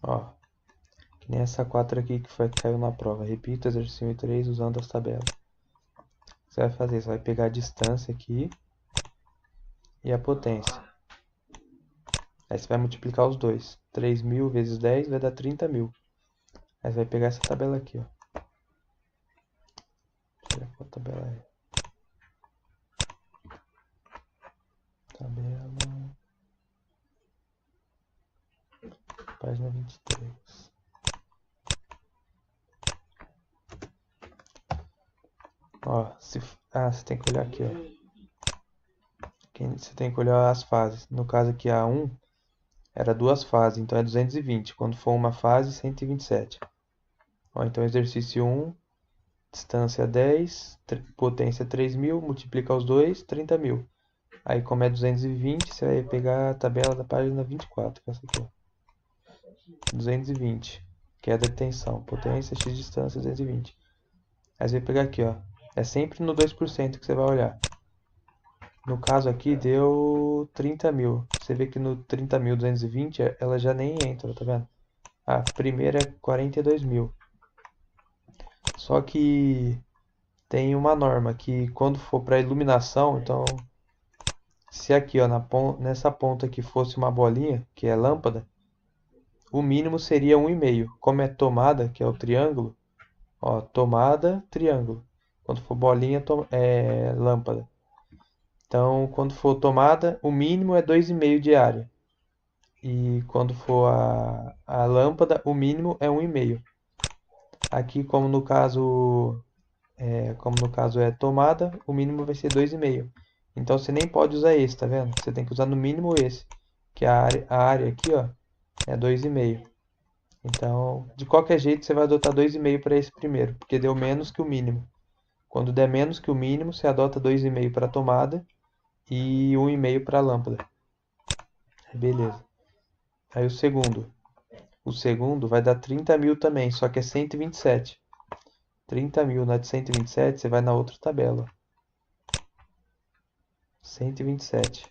Ó, que nem essa 4 aqui que foi que caiu na prova. Repita o exercício 3 usando as tabelas. Você vai fazer, você vai pegar a distância aqui e a potência. Aí você vai multiplicar os dois. 3.000 vezes 10 vai dar 30.000. Aí você vai pegar essa tabela aqui, ó. Deixa eu ver qual tabela é. Tabela. Página 23. Ó, você tem que olhar aqui, ó. Você tem que olhar as fases. No caso aqui, a 1 era duas fases, então é 220. Quando for uma fase, 127. Ó, então exercício 1, distância 10, potência 3.000, multiplica os dois, 30.000. Aí como é 220, você vai pegar a tabela da página 24, que é essa aqui, ó. 220, que é a detenção. Potência, x distância, 220. Aí você vai pegar aqui, ó. É sempre no 2% que você vai olhar. No caso aqui deu 30.000. Você vê que no 30.220 ela já nem entra, tá vendo? A primeira é 42.000. Só que tem uma norma que quando for para iluminação, então se aqui ó, nessa ponta aqui fosse uma bolinha, que é lâmpada, o mínimo seria 1,5. Como é tomada, que é o triângulo, ó, tomada, triângulo. Quando for bolinha, é lâmpada. Então, quando for tomada, o mínimo é 2,5 de área. E quando for a lâmpada, o mínimo é 1,5. Aqui, como no caso é tomada, o mínimo vai ser 2,5. Então você nem pode usar esse, tá vendo? Você tem que usar no mínimo esse, que a área aqui, ó, é 2,5. Então, de qualquer jeito, você vai adotar 2,5 para esse primeiro, porque deu menos que o mínimo. Quando der menos que o mínimo, você adota 2,5 para a tomada e 1,5 para a lâmpada. Beleza. Aí o segundo. O segundo vai dar 30.000 também, só que é 127. 30.000 na de 127, você vai na outra tabela. 127.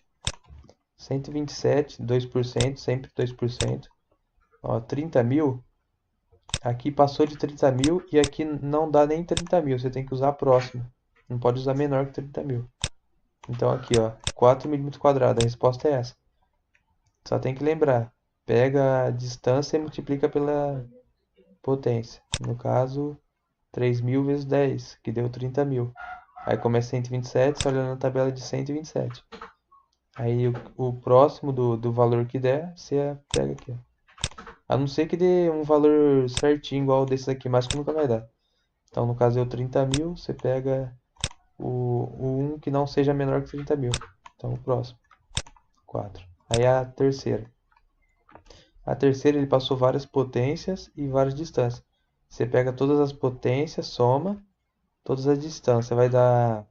127, 2%, sempre 2%. Ó, 30.000. Aqui passou de 30.000 e aqui não dá nem 30.000. Você tem que usar a próxima. Não pode usar menor que 30.000. Então aqui, ó, 4 milímetros quadrados. A resposta é essa. Só tem que lembrar. Pega a distância e multiplica pela potência. No caso, 3.000 vezes 10, que deu 30.000. Aí começa 127, você olha na tabela de 127. Aí o próximo do valor que der, você pega aqui, ó. A não ser que dê um valor certinho igual desse aqui, mas que nunca vai dar. Então, no caso, deu 30.000, você pega o 1 que não seja menor que 30.000. Então, o próximo, 4. Aí a terceira. A terceira, ele passou várias potências e várias distâncias. Você pega todas as potências, soma todas as distâncias. Vai dar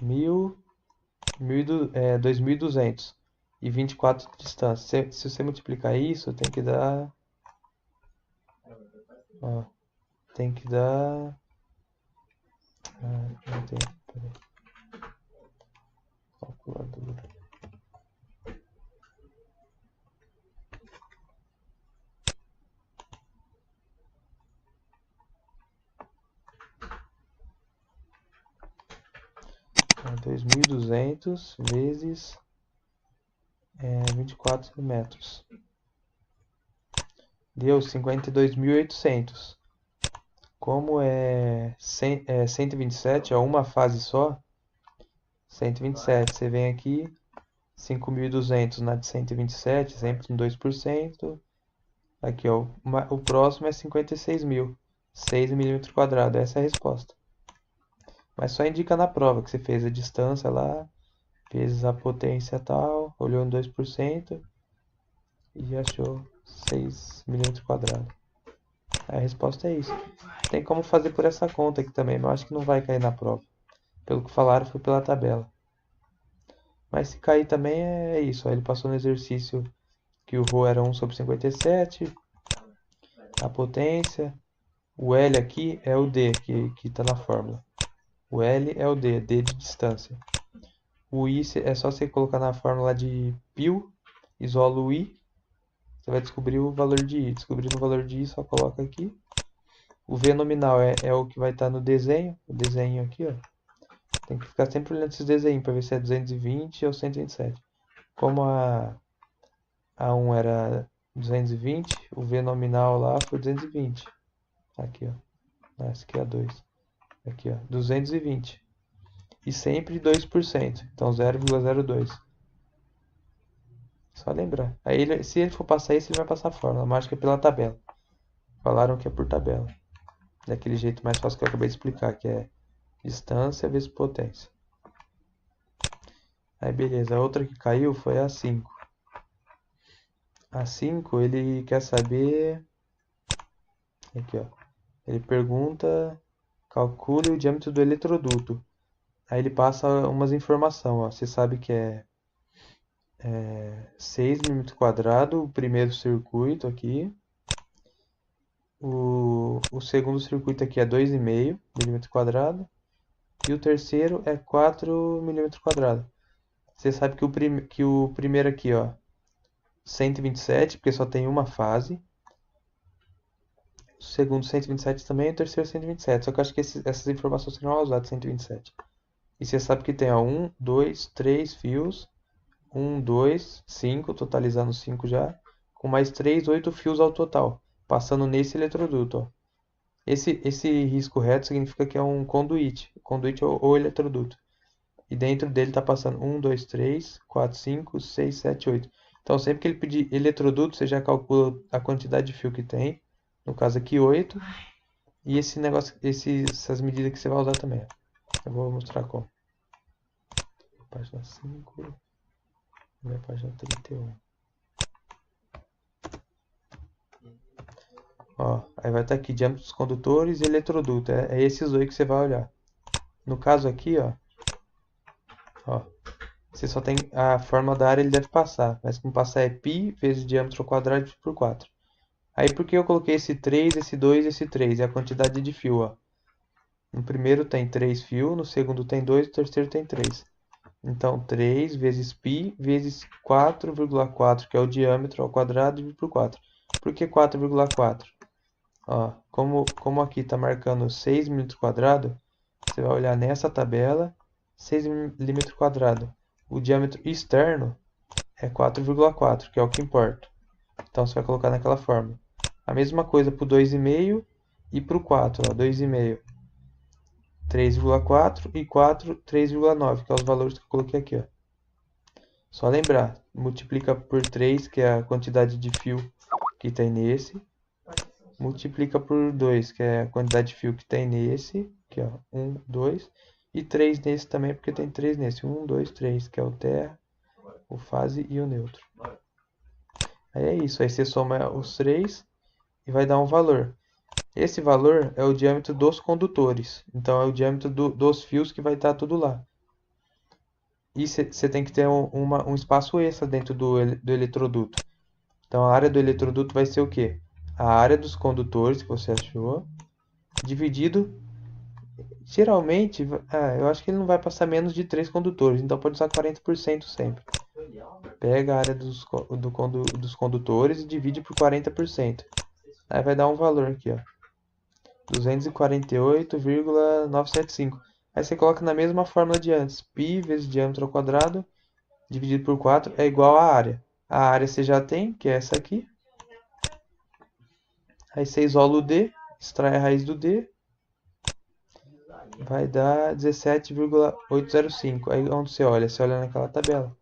2.200 e 24 de distância. Se você multiplicar isso, tem que dar... Ó, tem que dar... não tem... Peraí. Calculadora. É 2.200 vezes 24 metros. Deu 52.800. Como é 127, é uma fase só, 127. Você vem aqui, 5.200 na de 127, sempre no 2%. Aqui, ó, o próximo é 56.000, 6 milímetros quadrados. Essa é a resposta. Mas só indica na prova que você fez a distância lá, fez a potência tal, olhou em 2% e achou 6 milímetros quadrados. A resposta é isso. Tem como fazer por essa conta aqui também, mas eu acho que não vai cair na prova. Pelo que falaram, foi pela tabela. Mas se cair também é isso. Ó, ele passou no exercício que o ρ era 1 sobre 57, a potência. O L aqui é o D, que está na fórmula. O L é o D de distância. O I é só você colocar na fórmula de π, isola o I Você vai descobrir o valor de I. Descobrindo o valor de I, só coloca aqui. O V nominal é o que vai estar no desenho. O desenho aqui, ó. Tem que ficar sempre olhando esses desenhos para ver se é 220 ou 127. Como a 1 era 220, o V nominal lá foi 220. Aqui, ó. Esse aqui é a 2. Aqui, ó. 220. E sempre 2%. Então 0,02. Só lembrar. Aí, se ele for passar isso, ele vai passar a fórmula mágica pela tabela. Falaram que é por tabela. Daquele jeito mais fácil que eu acabei de explicar, que é distância vezes potência. Aí beleza, a outra que caiu foi a 5. A 5 ele quer saber... Aqui, ó. Ele pergunta... Calcule o diâmetro do eletroduto. Aí ele passa umas informações, ó. Você sabe que é 6 mm², o primeiro circuito aqui. O segundo circuito aqui é 2,5 mm². E o terceiro é 4 mm². Você sabe que o primeiro aqui, ó, 127, porque só tem uma fase. O segundo 127 também, e o terceiro 127. Só que eu acho que essas informações serão usadas 127. E você sabe que tem, ó, 1, 2, 3 fios. 1, 2, 5, totalizando 5 já. Com mais 3, 8 fios ao total. Passando nesse eletroduto, ó. Esse risco reto significa que é um conduíte. Conduíte ou eletroduto. E dentro dele está passando 1, 2, 3, 4, 5, 6, 7, 8. Então, sempre que ele pedir eletroduto, você já calcula a quantidade de fio que tem. No caso aqui, 8. E esse negócio, essas medidas que você vai usar também. Eu vou mostrar como. Página 5. Minha página 31. Ó, aí vai estar aqui, diâmetro dos condutores e eletroduto. É esses dois que você vai olhar. No caso aqui, ó. Você só tem a forma da área, ele deve passar. Mas como passar é π vezes o diâmetro ao quadrado por 4. Aí por que eu coloquei esse 3, esse 2 e esse 3? É a quantidade de fio, ó. No primeiro tem 3 fios, no segundo tem 2, no terceiro tem 3. Então 3 vezes π vezes 4,4, que é o diâmetro ao quadrado, dividido por 4. Por que 4,4? Ó, como aqui está marcando 6 mm², você vai olhar nessa tabela, 6 mm². O diâmetro externo é 4,4, que é o que importa. Então você vai colocar naquela forma. A mesma coisa para o 2,5 e para o 4. 2,5, 3,4 e 4, 3,9, que é os valores que eu coloquei aqui. Ó. Só lembrar, multiplica por 3, que é a quantidade de fio que tem nesse. Multiplica por 2, que é a quantidade de fio que tem nesse. Aqui, ó, 1, 2. E 3 nesse também, porque tem 3 nesse. 1, 2, 3, que é o terra, o fase e o neutro. Aí é isso. Aí você soma os 3 e vai dar um valor. Esse valor é o diâmetro dos condutores. Então, é o diâmetro dos fios que vai estar tudo lá. E você tem que ter um espaço extra dentro do eletroduto. Então, a área do eletroduto vai ser o quê? A área dos condutores que você achou, dividido... Geralmente, eu acho que ele não vai passar menos de 3 condutores. Então, pode usar 40% sempre. Pega a área dos condutores e divide por 40%. Aí vai dar um valor aqui, ó. 248,975. Aí você coloca na mesma fórmula de antes. π vezes diâmetro ao quadrado, dividido por 4, é igual à área. A área você já tem, que é essa aqui. Aí você isola o D, extrai a raiz do D. Vai dar 17,805. Aí onde você olha? Você olha naquela tabela.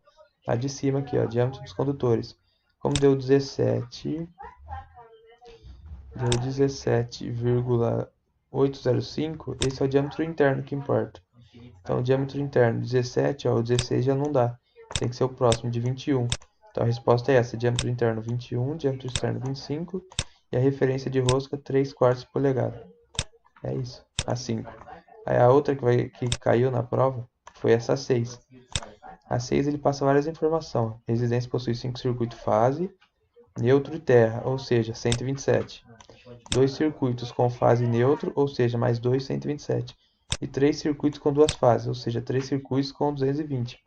Lá de cima aqui, ó, diâmetro dos condutores. Como deu 17,805, esse é o diâmetro interno que importa. Então, o diâmetro interno 17, ó, o 16 já não dá. Tem que ser o próximo, de 21. Então, a resposta é essa, diâmetro interno 21, diâmetro externo 25 e a referência de rosca 3/4 de polegada. É isso, a 5. Aí a outra que caiu na prova foi essa 6. A 6 ele passa várias informações. Residência possui 5 circuitos fase, neutro e terra, ou seja, 127. 2 circuitos com fase neutro, ou seja, mais 2, 127. E 3 circuitos com duas fases, ou seja, 3 circuitos com 220.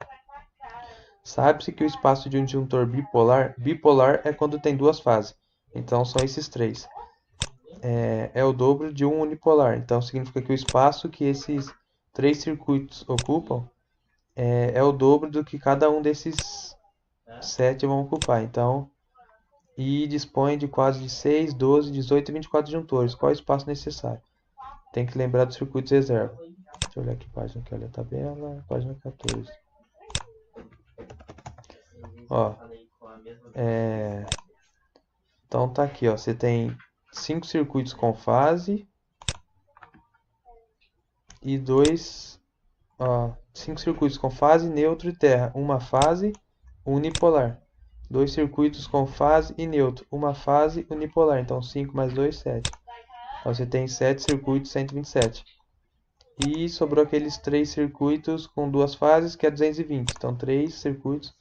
Sabe-se que o espaço de um disjuntor bipolar é quando tem duas fases. Então são esses três. É o dobro de um unipolar. Então significa que o espaço que esses três circuitos ocupam é o dobro do que cada um desses 7 vão ocupar. Então, e dispõe de quadros de 6, 12, 18 e 24 disjuntores. Qual é o espaço necessário? Tem que lembrar dos circuitos reserva. Deixa eu olhar aqui, página que olha a tabela, página 14. Ó, então tá aqui, ó, você tem 5 circuitos com fase e 5 circuitos com fase, neutro e terra, uma fase unipolar. 2 circuitos com fase e neutro, uma fase unipolar. Então 5 mais 2, 7. Então você tem 7 circuitos, 127. E sobrou aqueles 3 circuitos com duas fases, que é 220. Então 3 circuitos,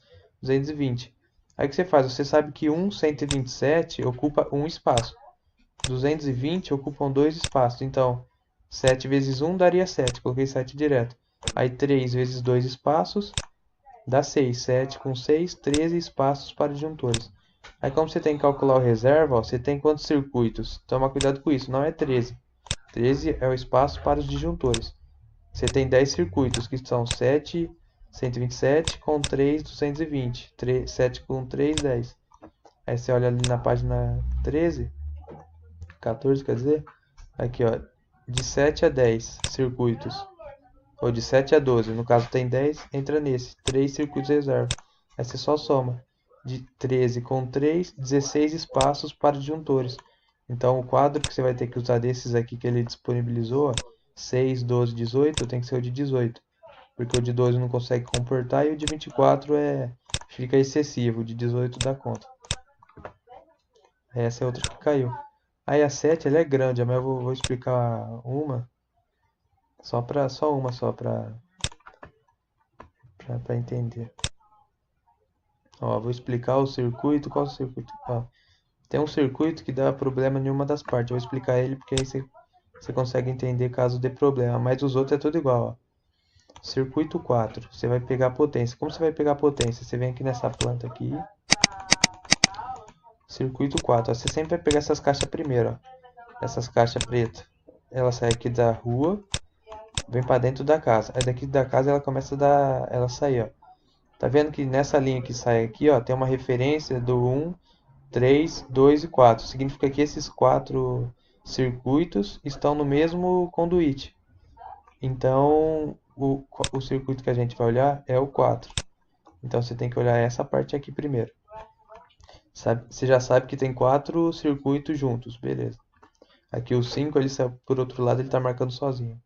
220. Aí o que você faz? Você sabe que 127 ocupa um espaço. 220 ocupam dois espaços. Então 7 vezes 1 daria 7. Coloquei 7 direto. Aí 3 vezes 2 espaços dá 6. 7 com 6, 13 espaços para disjuntores. Aí como você tem que calcular o reserva, ó, você tem quantos circuitos? Toma cuidado com isso, não é 13. 13 é o espaço para os disjuntores. Você tem 10 circuitos, que são 7, 127 com 3, 220. 7 com 3, 10. Aí você olha ali na página 13, 14 quer dizer, aqui ó, de 7 a 10 circuitos, ou de 7 a 12, no caso tem 10, entra nesse, 3 circuitos reserva. Aí você só soma, de 13 com 3, 16 espaços para disjuntores. Então o quadro que você vai ter que usar desses aqui que ele disponibilizou, 6, 12, 18, tem que ser o de 18. Porque o de 12 não consegue comportar e o de 24 fica excessivo, o de 18 dá conta. Essa é outra que caiu. Aí a 7 ela é grande, mas eu vou explicar uma, só uma para entender. Ó, vou explicar o circuito. Qual é o circuito? Ó, tem um circuito que dá problema em uma das partes. Eu vou explicar ele porque aí você consegue entender caso dê problema. Mas os outros é tudo igual. Ó. Circuito 4. Você vai pegar a potência. Como você vai pegar a potência? Você vem aqui nessa planta aqui. Circuito 4. Ó, você sempre vai pegar essas caixas primeiro. Ó. Essas caixas pretas. Ela sai aqui da rua. Vem para dentro da casa. Aí daqui da casa ela começa a dar. Ela sai, ó. Tá vendo que nessa linha que sai aqui, ó, tem uma referência do 1, 3, 2 e 4. Significa que esses 4 circuitos estão no mesmo conduíte. Então, o circuito que a gente vai olhar é o 4. Então, você tem que olhar essa parte aqui primeiro. Você já sabe que tem 4 circuitos juntos, beleza. Aqui o 5, por outro lado, ele está marcando sozinho.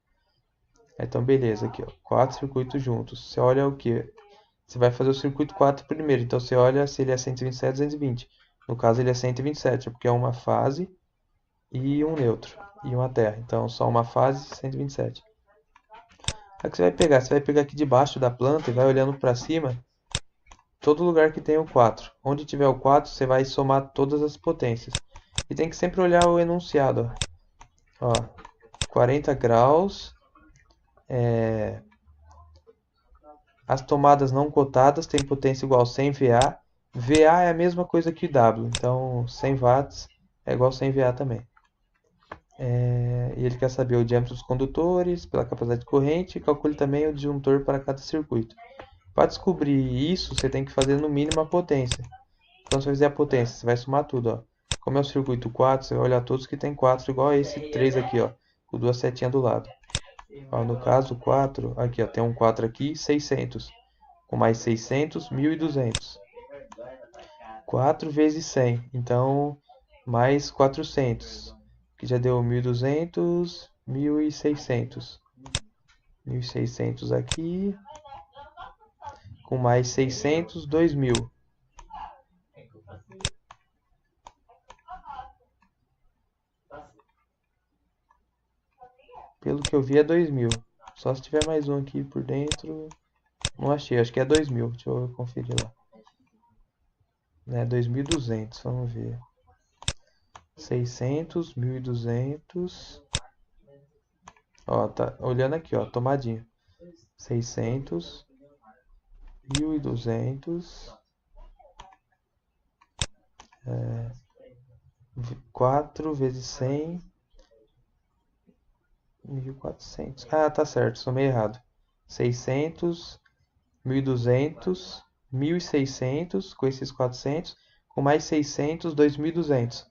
Então, beleza, aqui ó, 4 circuitos juntos. Você olha o que? Você vai fazer o circuito 4 primeiro. Então você olha se ele é 127, 220. No caso ele é 127, porque é uma fase e um neutro e uma terra. Então só uma fase, 127. Aí o que você vai pegar? Você vai pegar aqui debaixo da planta e vai olhando para cima. Todo lugar que tem o 4. Onde tiver o 4, você vai somar todas as potências. E tem que sempre olhar o enunciado. Ó, 40 graus. As tomadas não cotadas têm potência igual a 100 VA. VA é a mesma coisa que W, então 100 watts é igual a 100 VA também. E ele quer saber o diâmetro dos condutores pela capacidade de corrente e calcule também o disjuntor para cada circuito. Para descobrir isso, você tem que fazer no mínimo a potência. Quando você fizer a potência, você vai somar tudo. Ó. Como é o circuito 4, você vai olhar todos que tem 4 igual a esse 3 aqui, ó, com duas setinhas do lado. Ó, no caso 4, aqui ó, tem um 4 aqui, 600. Com mais 600, 1200. 4 vezes 100, então mais 400, que já deu 1200, 1600. 1600 aqui, com mais 600, 2000. Pelo que eu vi é 2000. Só se tiver mais um aqui por dentro. Não achei, acho que é 2000. Deixa eu conferir lá. É 2200, vamos ver. 600, 1200. Ó, tá olhando aqui, ó, tomadinha. 600 1.200 4 vezes 100, 1.400. Ah, tá certo, somei errado. 600, 1.200, 1.600 com esses 400, com mais 600, 2.200.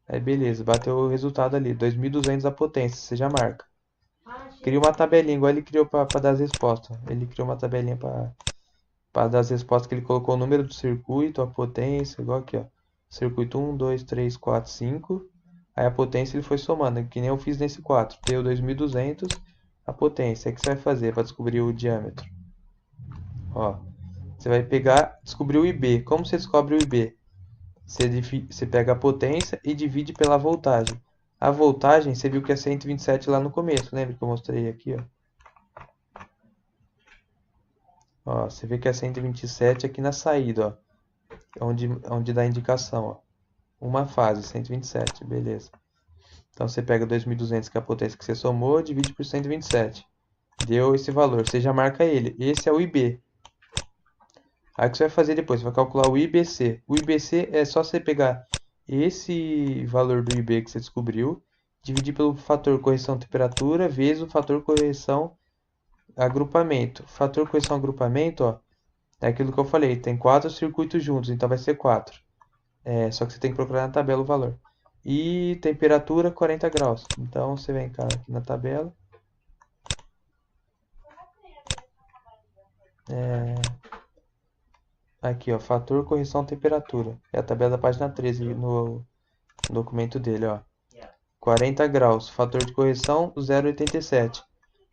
Aí beleza, bateu o resultado ali, 2.200 a potência, você já marca. Cria uma tabelinha, igual ele criou para dar as respostas. Ele criou uma tabelinha para dar as respostas que ele colocou o número do circuito, a potência, igual aqui, ó. Circuito 1, 2, 3, 4, 5. Aí a potência ele foi somando, que nem eu fiz nesse 4. Deu 2.200 a potência. O que você vai fazer para descobrir o diâmetro? Ó, você vai pegar, descobrir o IB. Como você descobre o IB? Você pega a potência e divide pela voltagem. A voltagem, você viu que é 127 lá no começo, lembra que eu mostrei aqui, ó? Ó, você vê que é 127 aqui na saída, ó. Onde dá a indicação, ó. Uma fase, 127, beleza. Então você pega 2.200, que é a potência que você somou, divide por 127. Deu esse valor, você já marca ele. Esse é o IB. Aí o que você vai fazer depois? Você vai calcular o IBC. O IBC é só você pegar esse valor do IB que você descobriu, dividir pelo fator correção temperatura, vezes o fator correção agrupamento. Fator correção agrupamento, ó, é aquilo que eu falei, tem 4 circuitos juntos, então vai ser 4. Só que você tem que procurar na tabela o valor. E temperatura 40 graus. Então você vem cá aqui na tabela. Aqui, ó, fator correção temperatura. É a tabela da página 13 no documento dele, ó. 40 graus, fator de correção 0,87.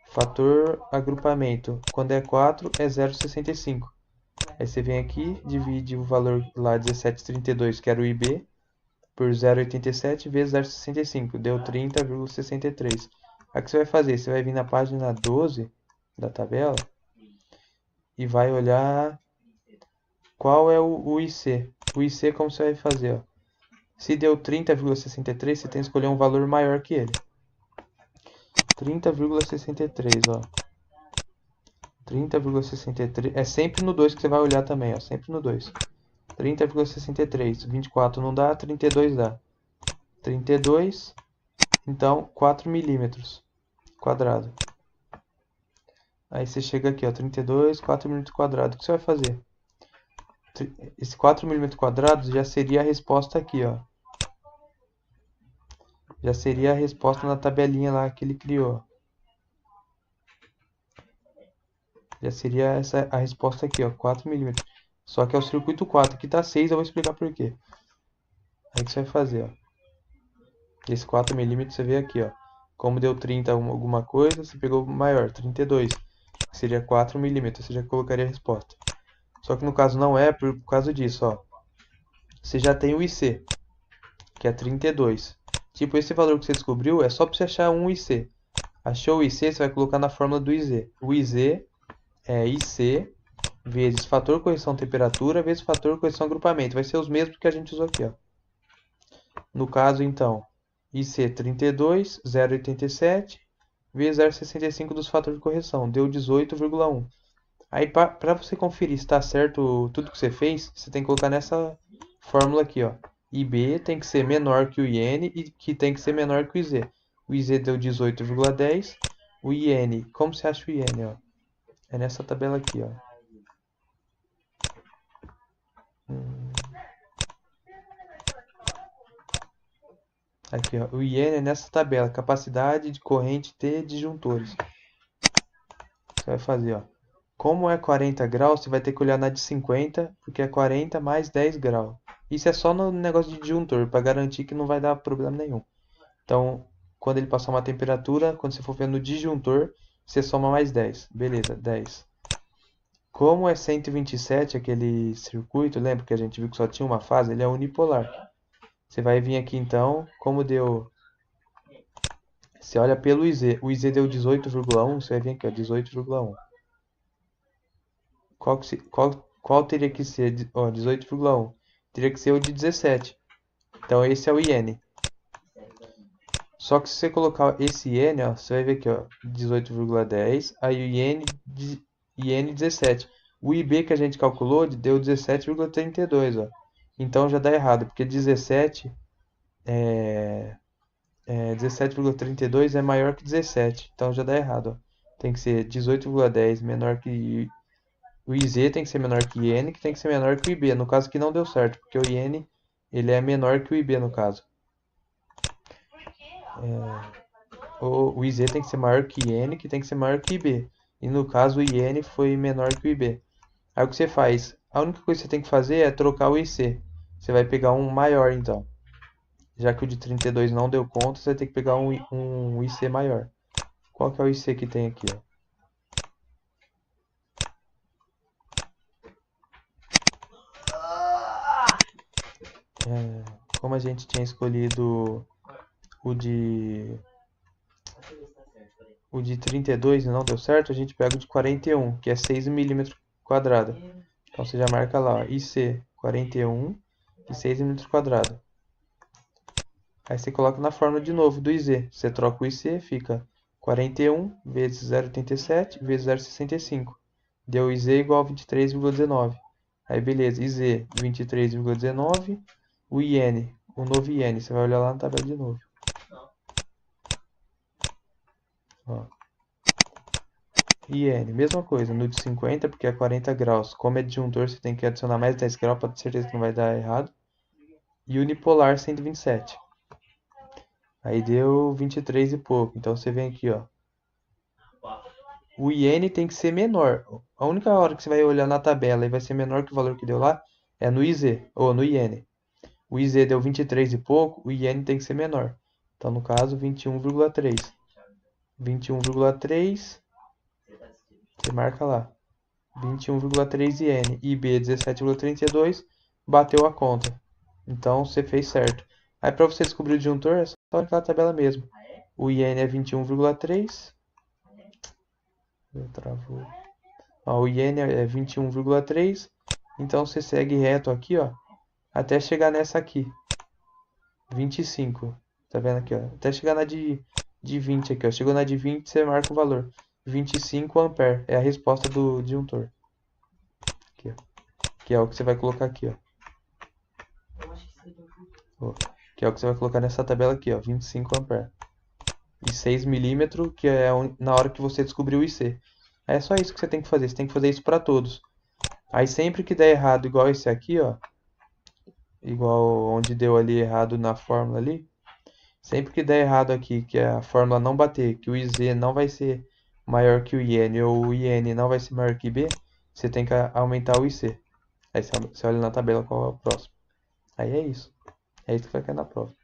Fator agrupamento, quando é 4 é 0,65. Aí você vem aqui, divide o valor lá 17,32, que era o IB, por 0,87 vezes 0,65, deu 30,63. Aí o que você vai fazer? Você vai vir na página 12 da tabela e vai olhar qual é o IC. O IC, como você vai fazer? Ó? Se deu 30,63, você tem que escolher um valor maior que ele. 30,63, ó. 30,63. É sempre no 2 que você vai olhar também, ó. Sempre no 2. 30,63. 24 não dá, 32 dá. 32, então 4 milímetros quadrado. Aí você chega aqui, ó. 32, 4 milímetros quadrados. O que você vai fazer? Esse 4 milímetros quadrados já seria a resposta aqui, ó. Já seria a resposta na tabelinha lá que ele criou. Já seria essa a resposta aqui, ó, 4 milímetros. Só que é o circuito 4. Aqui tá 6, eu vou explicar por quê. Aí o que você vai fazer, ó. Esse 4 milímetros você vê aqui, ó. Como deu 30 alguma coisa, você pegou o maior, 32. Que seria 4 milímetros, você já colocaria a resposta. Só que no caso não é por causa disso, ó. Você já tem o IC, que é 32. Tipo, esse valor que você descobriu é só para você achar um IC. Achou o IC, você vai colocar na fórmula do IZ. O IZ é IC vezes fator correção temperatura vezes fator correção agrupamento. Vai ser os mesmos que a gente usou aqui, ó. No caso, então, IC 32, 0,87 vezes 0,65 dos fatores de correção. Deu 18,1. Aí, para você conferir se está certo tudo que você fez, você tem que colocar nessa fórmula aqui, ó. IB tem que ser menor que o IN e que tem que ser menor que o IZ. O IZ deu 18,10. O IN, como você acha o IN, ó? É nessa tabela aqui, ó. Aqui, ó. O IN é nessa tabela. Capacidade de corrente T disjuntores. Você vai fazer, ó. Como é 40 graus, você vai ter que olhar na de 50, porque é 40 mais 10 graus. Isso é só no negócio de disjuntor, para garantir que não vai dar problema nenhum. Então, quando ele passar uma temperatura, quando você for ver no disjuntor, você soma mais 10. Beleza, 10. Como é 127 aquele circuito, lembra que a gente viu que só tinha uma fase? Ele é unipolar. Você vai vir aqui então, como deu... Você olha pelo IZ. O IZ deu 18,1, você vai vir aqui, ó, 18,1. Qual teria que ser? Ó, 18,1. Teria que ser o de 17. Então esse é o IN. Só que se você colocar esse IN, ó, você vai ver aqui, ó, 18,10. Aí o IN 17. O IB que a gente calculou deu 17,32, ó. Então já dá errado, porque 17,32 é maior que 17. Então já dá errado, ó. Tem que ser 18,10 menor que o IZ, tem que ser menor que o IN, que tem que ser menor que o IB. No caso aqui não deu certo, porque o IN ele é menor que o IB no caso. O IZ tem que ser maior que o IN, que tem que ser maior que o IB. E no caso o IN foi menor que o IB. Aí o que você faz? A única coisa que você tem que fazer é trocar o IC. Você vai pegar um maior então. Já que o de 32 não deu conta, você vai ter que pegar um IC maior. Qual que é o IC que tem aqui, ó? Como a gente tinha escolhido o de o de 32 e não deu certo, a gente pega o de 41, que é 6 milímetros quadrados. Então você já marca lá, ó, IC 41 e 6 milímetros quadrados. Aí você coloca na fórmula de novo do IZ. Você troca o IC, fica 41 vezes 0,87 vezes 0,65. Deu IZ igual a 23,19. Aí beleza, IZ 23,19. O IN, o novo IN, você vai olhar lá na tabela de novo. Ó. IN, mesma coisa, no de 50, porque é 40 graus. Como é disjuntor, você tem que adicionar mais 10 graus para ter certeza que não vai dar errado. E unipolar 127. Aí deu 23 e pouco. Então você vem aqui, ó. O IN tem que ser menor. A única hora que você vai olhar na tabela e vai ser menor que o valor que deu lá é no IZ, ou no IN. O IZ deu 23 e pouco, o IN tem que ser menor. Então, no caso, 21,3. 21,3, você marca lá. 21,3 IN. IB 17,32, bateu a conta. Então, você fez certo. Aí, para você descobrir o disjuntor, é só aquela tabela mesmo. O IN é 21,3. Travou. Ó, o IN é 21,3. Então você segue reto aqui, ó, até chegar nessa aqui, 25. Tá vendo aqui, ó? Até chegar na de 20 aqui, ó. Chegou na de 20, você marca o valor. 25 ampere é a resposta do disjuntor. Aqui, ó. Que é o que você vai colocar aqui, ó. Ó. Que é o que você vai colocar nessa tabela aqui, ó, 25 ampere. E 6 milímetros, que é na hora que você descobriu o IC. Aí é só isso que você tem que fazer. Você tem que fazer isso para todos. Aí sempre que der errado, igual esse aqui, ó, igual onde deu ali errado na fórmula ali, sempre que der errado aqui, que a fórmula não bater, que o IZ não vai ser maior que o IN ou o IN não vai ser maior que B, você tem que aumentar o IC. Aí você olha na tabela qual é o próximo. Aí é isso. É isso que vai cair na prova.